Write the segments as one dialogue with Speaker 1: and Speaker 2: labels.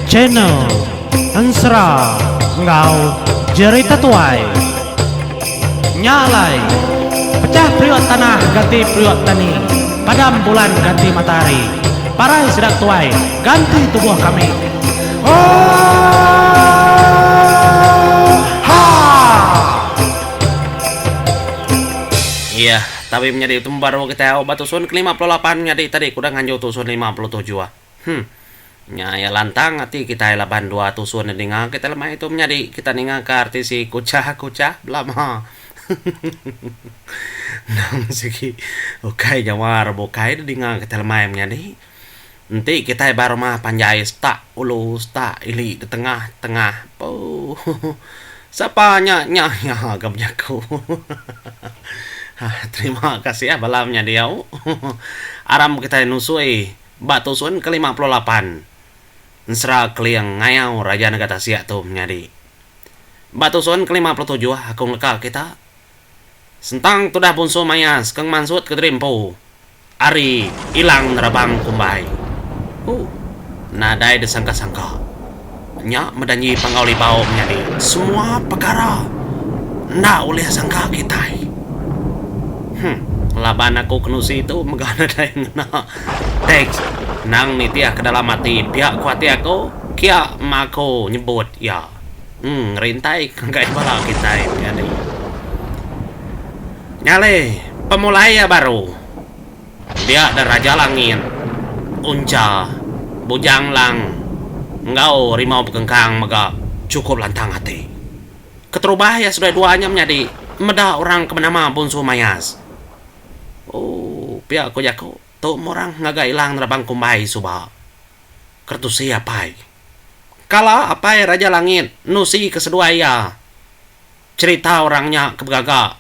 Speaker 1: Channel Ansra Ngau Jerita Tuai Nyalai Pecah priok tanah ganti priok tani, padam bulan ganti matahari, parai sedang tuai ganti tubuh kami.
Speaker 2: Iya, tapi menjadi itu baru kita obat tusun ke-58 menjadi tadi kuda nganjau tusun 57 ah. Nya ya lantang ati kita 82 tusun ninga kita lemah itu menjadi kita ninga ke arti si kucah belama. Nang segi okai jawar bokai ninga kita lemah menjadi. Nanti kita baru mah panjai sta ulu sta ili di tengah-tengah. Po. Sapanya nya gamnyaku. Terima kasih ya balamnya dia. Aram kita nusui batu sun ke-58. Nsra kliang ngayau raja negara siak tu menjadi. Batu sun ke-57 akung leka kita. Sentang tudah bunso mayas keng mansut ke Trimpo. Ari ilang nerabang kumbai. Nadai desangka-sangka. Nya medanyi panggauli bau menjadi. Semua perkara na oleh sangka kita. Laban aku kenusi itu megana daeng na teks nang nitia ke dalam hati pihak kuati aku kia mako nyebut ya ngerintai kengkai bala kita ini nyale pemulai ya baru dia ada raja langit unca bujang lang engkau rimau bekengkang mega cukup lantang hati keterubah ya sudah duanya menjadi meda orang kemenama bunsu mayas. Pihak ko jako to morang ngagailang nerabang kumbai suba kertusi apai kala apai raja langit nusi keseduaya cerita orangnya kebegaga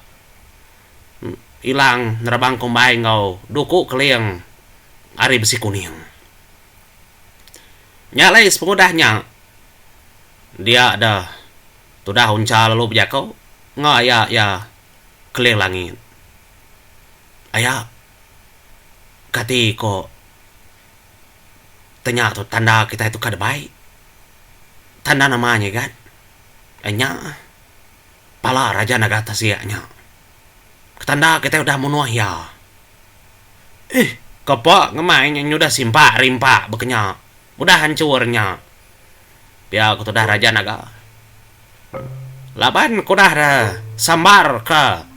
Speaker 2: ilang nerabang kumbai ngau duku keliang ari besi kuning nyalai sepengudahnya dia ada tudah unca lalu bejako ngaya ya keliang langit ayah kati ko tanya tu tanda kita itu kada baik tanda namanya kan enya pala raja nagata siaknya tanda kita udah menuah ya kepo ngemain yang udah simpa rimpa bekenya udah hancurnya biar aku udah raja naga laban kudah ada sambar ke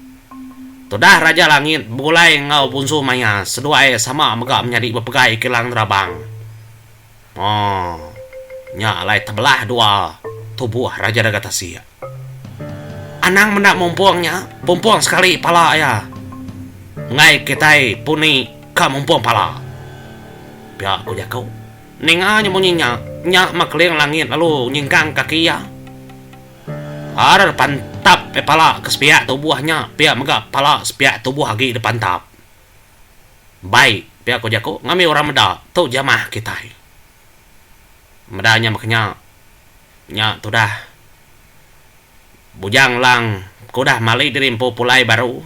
Speaker 2: tudah raja langit mulai ngau bunsu maya seduai sama megak menjadi berpegai kilang terabang. Nyalai tebelah dua tubuh raja negara sia. Anang mendak mumpungnya, mumpung sekali pala ya. Ngai kitai puni ka mumpung pala. Biar aku jakau. Ninga nyemunyinya, nyak makling langit lalu nyingkang kaki ya. Ada pantap pala ke sepiak tubuhnya pihak megak pala sepiak tubuh lagi depan tap baik pihak ko jako ngami orang meda tu jamah kita medanya makanya nya tu dah bujang lang kudah malai dirimpo pulai baru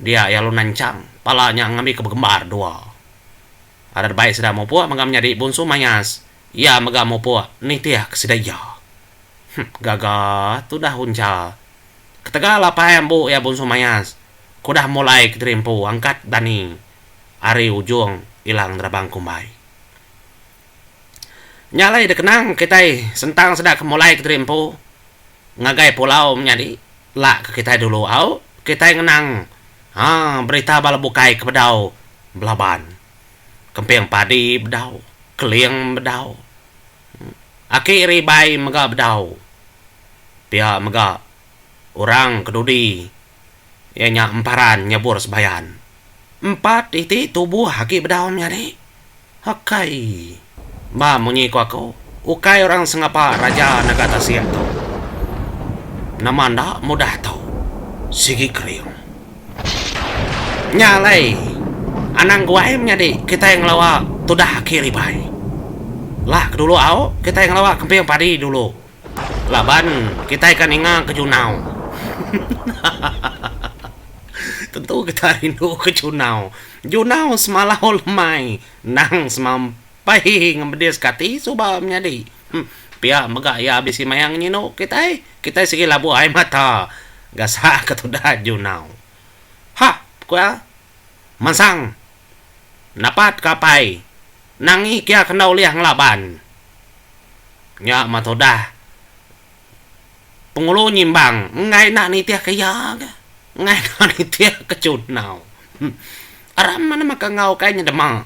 Speaker 2: dia ya lu nancang palanya ngami kebegembar dua ada baik sudah mau puak megam nyari bunsu mayas ya megam mau puak nitiah kesidaya gaga tu dah unca ketegal apa yang bu ya bunsu mayas kudah mulai keterimpu angkat dani ari ujung ilang terabang kumbai nyalai dekenang kita sentang sedak mulai keterimpu ngagai pulau menjadi lah ke kita dulu au kita ngenang berita bala bukai ke bedau belaban kempeng padi bedau keliang bedau akhiri bai mega bedau pihak mega orang kedudi ianya emparan nyebur sebayan 4 iti tubuh haki bedawam nyari hakai ba munyi ko ako ukai orang sengapa raja negara siak to namanda mudah to sigi kriung nyalai anang guaim nyadi kita yang lawa tudah haki ribai lah kedulu au kita yang lawa kempeng padi dulu laban kita ikan inga ke junau Tentu kita rindu ke Junau. Junau semalau lemai. Nang semampai ngembedes kati subah menjadi. Pia megak ya abisi mayang nyino kita sige labu ay mata. Gasa ketudah Junau. Ha, kuya. Mansang. Napat kapai. Nangi kia kenau liang laban. Nya matodah. Pengulo nyimbang. Ngai nak ni tiah kaya ka. Ngai nak ni tiah ke Junau. Aram mana maka ngau kayaknya demang.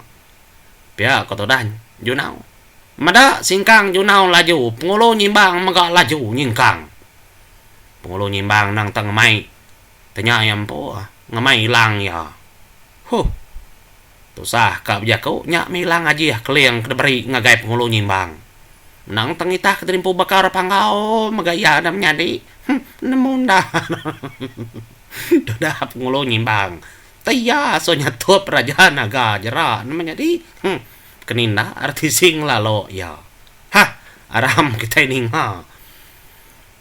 Speaker 2: Pia ketudah Junau. Mada singkang Junau laju. Pengulo nyimbang maka laju nyingkang. Pengulo nyimbang nang tang ngamai. Tanya yang po. Ngamai hilang ya. Tusah kap jako nyak milang aja keliang kedeberi ngagai pengulo nyimbang. Nang tengitah keterimpu bakar panggau magaya adam nyadi. Namun dah. Dah pengulo nyimbang. Taya so nyatup raja naga jera namanya di. Keninda arti sing lalo ya. Aram kita ini ha.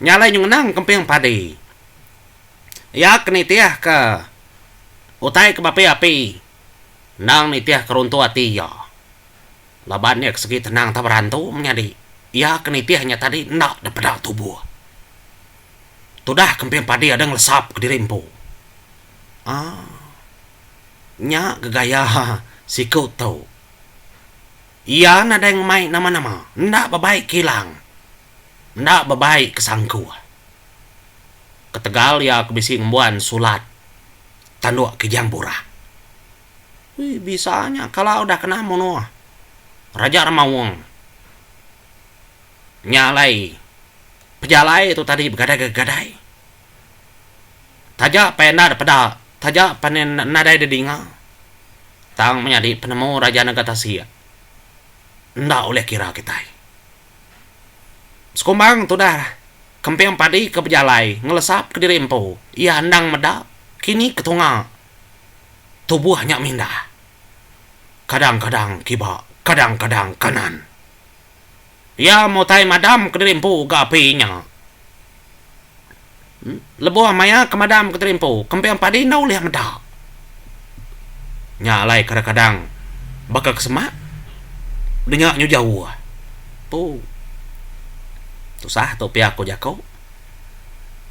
Speaker 2: Nyalai yung nang kempeng padi. Ya kenitiah ke. Utai ke bapi-api. Nang nitiah keruntu hati ya. Labannya kesegi tenang tak berantu menjadi. Ya kenitiahnya tadi nak daripada tubuh. Tudah kempeng padi ada ngelesap ke dirimpu. Nya gegaya sikut tau. Iya nada yang main nama-nama. Ndak babaik kilang. Ndak babaik kesangku. Ketegal ya kebisi ngembuan sulat. Tanduk ke jambura. Wih, bisanya kalau udah kena mono. Raja Ramawang. Nyalai. Pejalai itu tadi begadai-gadai. Tajak penada pada. Tajak panen nadai dedinga. Tang menjadi penemu Raja Nagatasia. Ndak oleh kira kita. Sekumbang tu dah. Kempeng padi ke pejalai. Ngelesap ke dirimpo. Ia handang medak. Kini ketunga. Tubuhnya mindah. Kadang-kadang kiba. Kadang-kadang kanan. Ia motai madam ke dirimpo ke apinya. Lebuah maya ke madam ke dirimpo. Kempeng padi nau lihat medak. Nyalai kadang-kadang. Bakal kesemak. Denyaknya jauh. Tu sah tu pihak ko jako.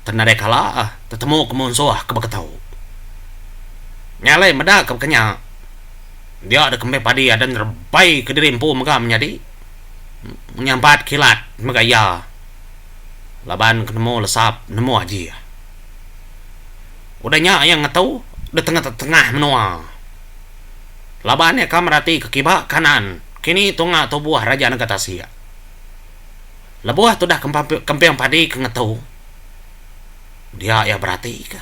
Speaker 2: Ternade kala tetemu kemonsoah ke bakatau. Nyalai medak ke kenya. Dia ada kempe padi ada nerbai ke dirimpu mega menjadi. Menyampat kilat megaya. Laban ketemu lesap nemu aji. Udahnya yang ngetau di tengah-tengah menua. Labannya kamerati ke kibak kanan. Kini tunga tubuh Raja Nagatasia. Lebuah tu dah kempeng padi ke ngetau. Dia ya berarti ke.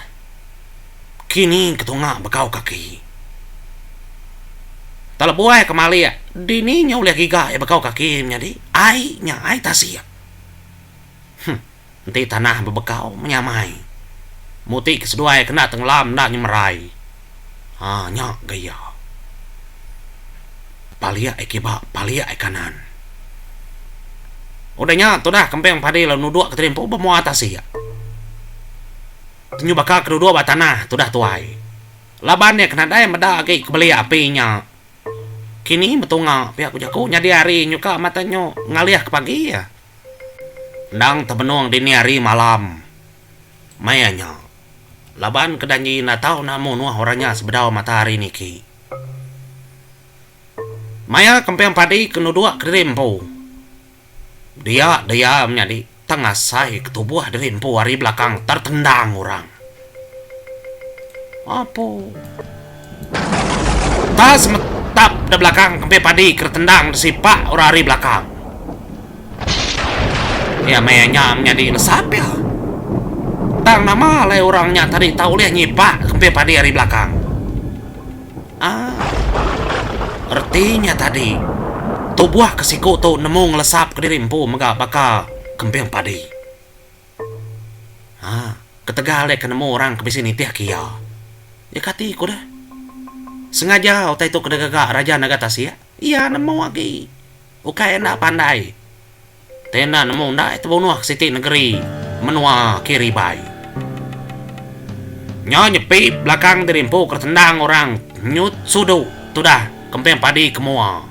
Speaker 2: Kini ketunga bekau kaki. Talabuah kemali ya. Dininya uliah giga ya bekau kaki menjadi. Ai tasia. Nanti tanah bebekau menyamai. Muti keseduai kena tenggelam nak nyemerai. Nyak gaya. Palia ekiba, palia kanan. Udahnya tu dah kempeng padi lalu nuduk ke terimpu bemu atas ya. Tenyu bakal kedua batanah tu dah tuai. Labannya kena daya medak ke kebeli apinya. Kini betunga pihak kujaku nyadi hari nyuka matanya ngaliah ke pagi ya. Ndang tebenung dini hari malam. Mayanya. Laban kedanyi natau namun wah orangnya sebedau matahari niki. Maya kempeng padi kenudua kerimpu. Dia menjadi tengah sai ketubuh dirimpu hari belakang tertendang orang. Apa? Tas metap di belakang kempeng padi tertendang disipak orang hari belakang. Ya mayanya menjadi lesap ya. Tang nama leh orangnya tadi tahu lihat nyipak kempeng padi hari belakang. Artinya tadi tubuh kesiku tu nemu ngelesap ke dirimpu mega baka kempeng padi. Ketegal ke nemu orang kebisi nitiah kia. Ya kati ku dah. Sengaja otai tu kedegagak Raja Nagatasia. Iya nemu lagi. Ukai nak pandai. Tena nemu ndak itu bunuh siti negeri menua kiri bai. Nya nyepi belakang dirimpu ketendang orang nyut sudu tu dah kempeng padi kemua.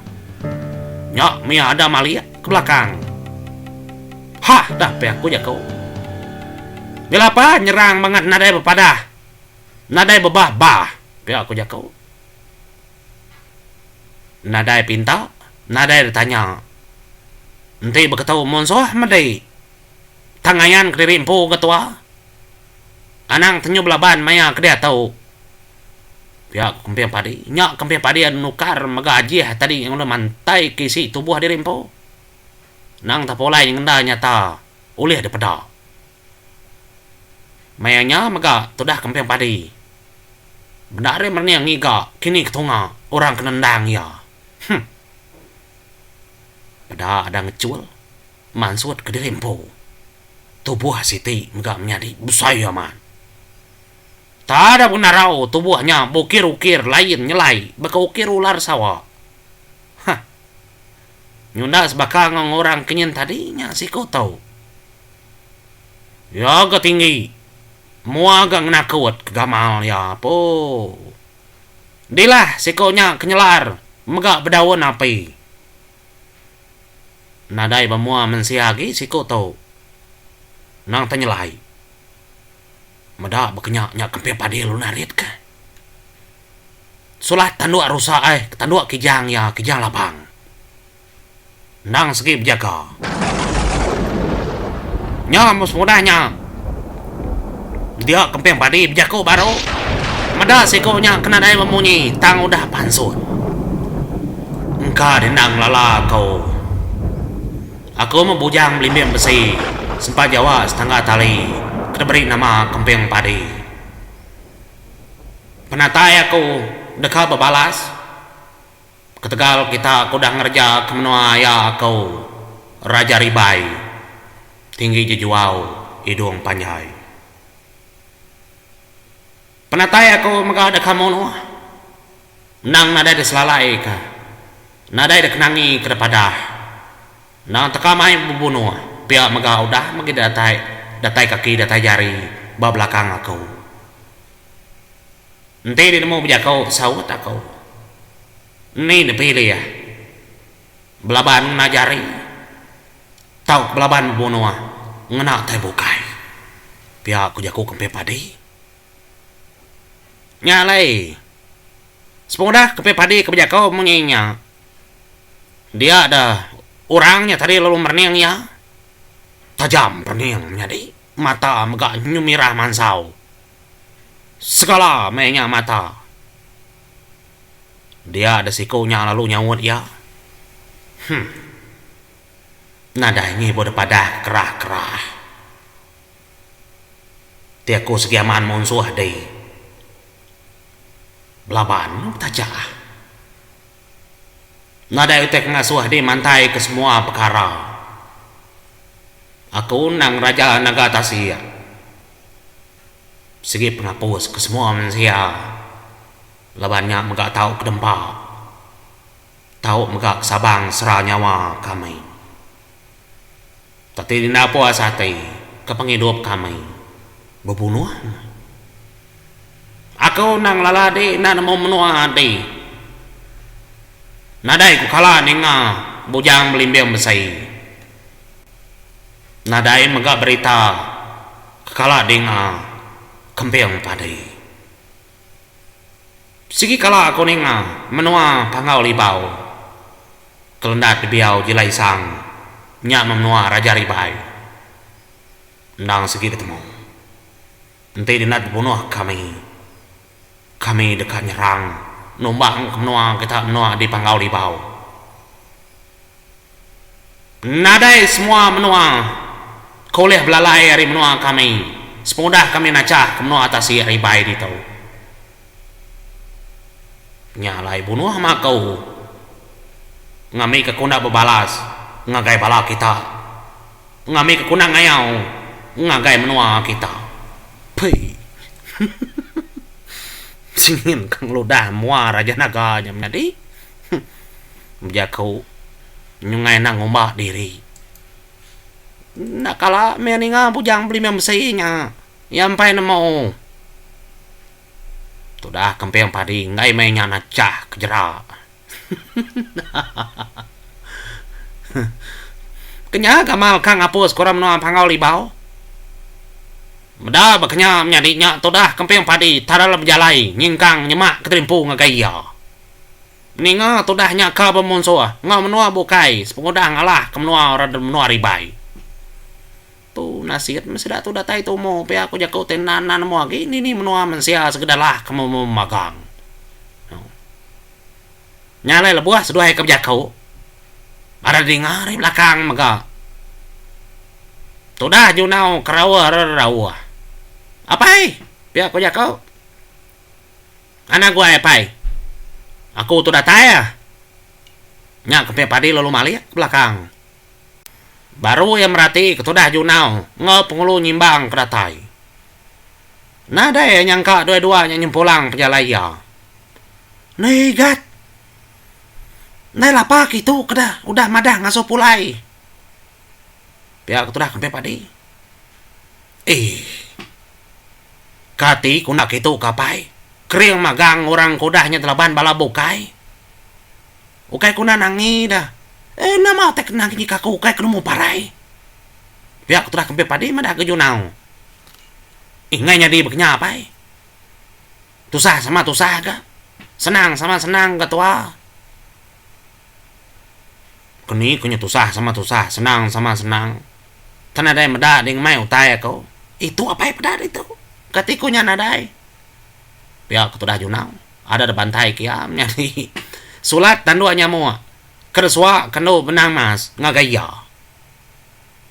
Speaker 2: Nya mia ada malia ke belakang. Hah dah pe aku jakau. Bila apa nyerang banget nadai bepadah. Nadai bebah bah pe aku jakau. Nadai pinta, nadai ditanya. Nanti berkata monsoh madai. Tangayan ke dirimpu ketua. Anang tenyu belaban maya kedia tahu. Pihak kempeng padi, nyak kempeng padi nukar magaji tadi yang udah mantai kisi tubuh dirimpu. Nang tapolai yang enda nyata ulih daripada. Mayanya maga tudah kempeng padi. Benar merniang ngiga kini ketunga orang kenendang ya. Pada ada ngecul mansut ke dirimpu. Tubuh Siti maga menjadi busaya man. Tak ada benarau tubuhnya bukir-ukir lain nyelai baka ukir ular sawa. Hah. Nyunda sebakang orang kenyen tadinya si kau tahu. Ya agak tinggi. Mua agak nakut kegamal ya po. Dilah si kau nya kenyelar megak bedawan api. Nadai bamua mensiagi si kau tahu. Nang tanyelai. Mada berkenyak kempeng padi lu narit ka. Sulah tanduk rusa tanduk kijang ya kijang lapang. Nang segi berjaga. Nya mus mudahnya. Dia kempeng padi berjaga baru. Mada sikonya kena dai memunyi tang udah pansut. Engkau dendang lala kau. Aku membujang belimbing besi. Sempat Jawa setengah tali. Kita beri nama kempeng padi. Penatai aku dekat berbalas. Ketegal kita aku dah ngerja kemenua ya aku Raja Ribai. Tinggi jejuau hidung panjai. Penatai aku megah dekat mono. Nang nadai deselalai ka. Nadai dekenangi kedepadah. Nang tekamai bubunuh. Pihak megah udah megi datai kaki, datai jari, bawah belakang aku. Nanti dia mau berjakau, sawut aku. Ini dipilih ya. Belaban najari. Tahu belaban bunuh, ngena tai bukai. Pihak aku jaku kempeng padi. Nyalai. Semoga kempeng padi keberjakau menyinya. Dia ada orangnya tadi lalu merniang ya. Tajam perniang menjadi mata megak nyumirah mansau. Segala mainnya mata. Dia ada sikonya lalu nyawut ya. Nada ini boleh pada kerah-kerah. Tiaku segiaman monsuh deh. Belaban tajah. Nada utek ngasuh deh mantai ke semua perkara. Aku nang Raja Nagatasi. Segi penghapus ke semua manusia. Labannya megak tahu kedempa. Tahu megak sabang serah nyawa kami. Tapi dina puas hati ke penghidup kami. Berbunuh. Aku nang lalade nang mau menua ade. Nadai ku kalah ninga bujang belimbing besai. Nadai megak berita kekala dengar kempeng padi. Sigi kala aku ninga menua pangau libau. Kelendat biau jilai sang nyak menua Raja Ribai. Ndang segi ketemu. Nanti dinat bunuh kami. Kami dekat nyerang. Nombang menua kita menua di pangau libau. Nadai semua menua. Koleh belalai hari menua kami. Semudah kami nacah ke menua atasi Ribai di tau. Nyalai bunuh sama kau. Ngami ke kunda berbalas. Ngagai bala kita. Ngami ke kunda ngayau. Ngagai menua kita. Pei. Singin kang ludah mua Raja Naganya menjadi. Menjakau. Nyungai nang ngombak diri. Nak kala meninga bujang beli memesinya. Yang pai nemo. Tudah kempeng padi ngai mainnya nacah kejera. Kenya kamal kang apus koram no pangau libau. Meda baknya nyadinya tudah kempeng padi tadalam jalai nyingkang nyemak keterimpu ngagaya. Ninga tudah nyaka bemunso nga menua bukai sepengodah ngalah kemenua orang menua ribai. Tu nasihat masih dah tu datai tu mo pe aku jakau tenanan mo lagi ini menua mensia segedalah kamu magang. Nyalai lebuah seduai ke jakau. Ada dengar di belakang maka. Tudah junau kerawa rawa. Apai? Pihak ko jakau. Anak gua apai? Aku tuh dataya. Nyak ke padi lalu malik ke belakang. Baru yang merhati ketudah junau ngau pengulu nyimbang ke datai. Nada ya nyangka dua-duanya nyempulang pejalaya. Negat. Nai lapak itu kedah udah madah ngaso pulai. Pihak ketudah ke padi. Kati kunak itu kapai. Kering magang orang kudahnya telaban bala bukai. Ukai kuna nangi dah. Nama tek nangi kaku ukai kenu parai. Pihak ketudah kempe padi madah ke junau. Ingainya di beknya apa? Tusah sama tusah ga. Senang sama senang ketua. Keni kunya tusah sama tusah, senang sama senang. Tanadai meda ding mai utai aku. Itu apa pedar itu? Katikunya nadai. Pihak ketudah junau ada depan tai kiam nyari sulat dan dua nyamua kereswa kendo benang mas ngagaya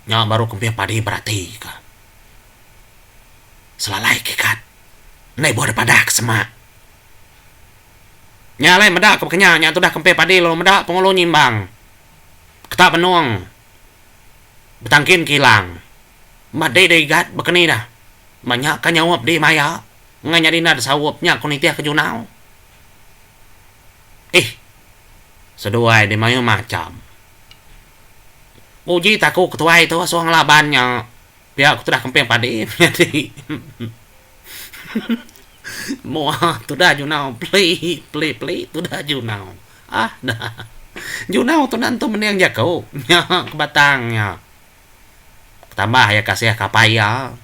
Speaker 2: nya baru kempia padi berarti ka selalai kikat nai boleh pada kesemak nyalai medak kepeknya nya tudah kempia padi lo medak pengulu nyimbang ketak penuang betangkin kilang madai dai gat bekeni dah banyak kan nyawap di maya nganya dina sawupnya kunitia ke junau. Seduai di mayu macam. Uji taku ketua itu suang labannya. Pihak sudah kempeng padi. Jadi muah tu dah junau pli tu dah junau. Dah. Junau tu nantu meniang jakau. Nya kebatangnya. Tambah ya kasih kapaya.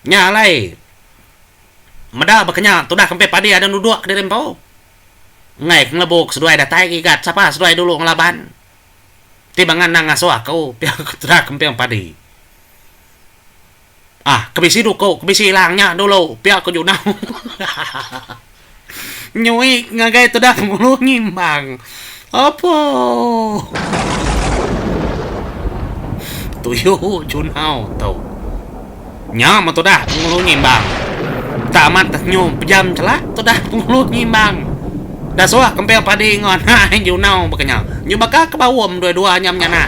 Speaker 2: Nyalai. Meda bakanya tudah kempe padi ada nuduk ke dirempau. Ngai ngelebuk seduai datai gigat siapa seduai dulu ngelaban. Tibangan nang ngaso aku pihak tudah kempe padi. Kebisi duko kebisi hilangnya dulu pihak ku junau. Nyui ngagai tudah mulu nyimbang. Apa? Tuyuh junau tau. Nyama tudah mulu nyimbang. Tamat nyu pejam celak tu dah pengulu nyimbang. Dah soah kempel padi ngon junau bakanya. Nyu baka ke bawom dua-duanya nyana.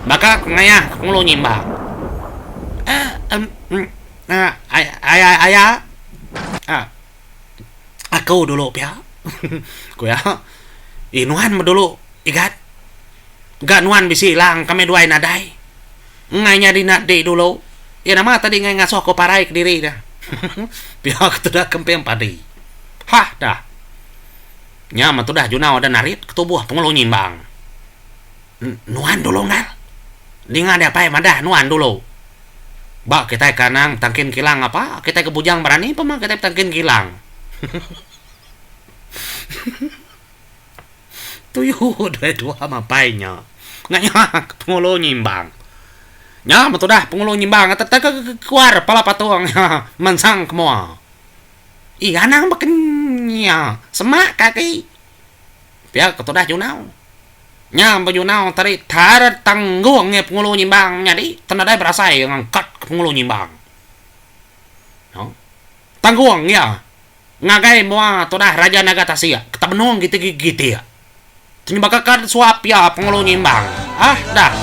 Speaker 2: Baka ngayah pengulu nyimbang. Ayah. Aku dulu pia. Ku ya. Nuan dulu igat. Gak nuan bisi hilang kami duai nadai. Ngainya di dulu. Ya nama tadi ngai ngasoh ko parai ke diri dah. Pihak tu dah kempeng padi. Dah. Nyama tu dah junau ada narit ketubuh pengulu nyimbang. Nuan dulu ngal. Dinga ada apa madah nuan dulu. Bak kita kanang tangkin kilang apa? Kita ke bujang berani apa mah kita tangkin kilang. Tuyuh dua mapainya. Nganya pengulu nyimbang. Nya betul dah pengulu nyimbang tetap keluar pala patuang mensang kemua. Anang bekenya semak kaki. Pihak ketudah junau. Nya junau tadi tarat tangguangnya pengulu nyimbang nyadi tenadai berasa ngangkat ke pengulu nyimbang. Tangguang ya. Ngagai mua tudah raja naga tasia kita benung gitu ya. Timbakakan suap ya pengulu nyimbang. Dah.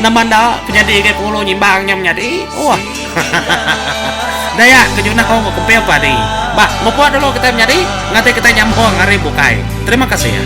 Speaker 2: Namanda penyadi kayak pengulu nyimbangnya menyadi. Daya kejuna kau mau kempel padi. Bah, mau dulu kita menyadi. Nanti kita nyambung ngari bukai. Terima kasih ya.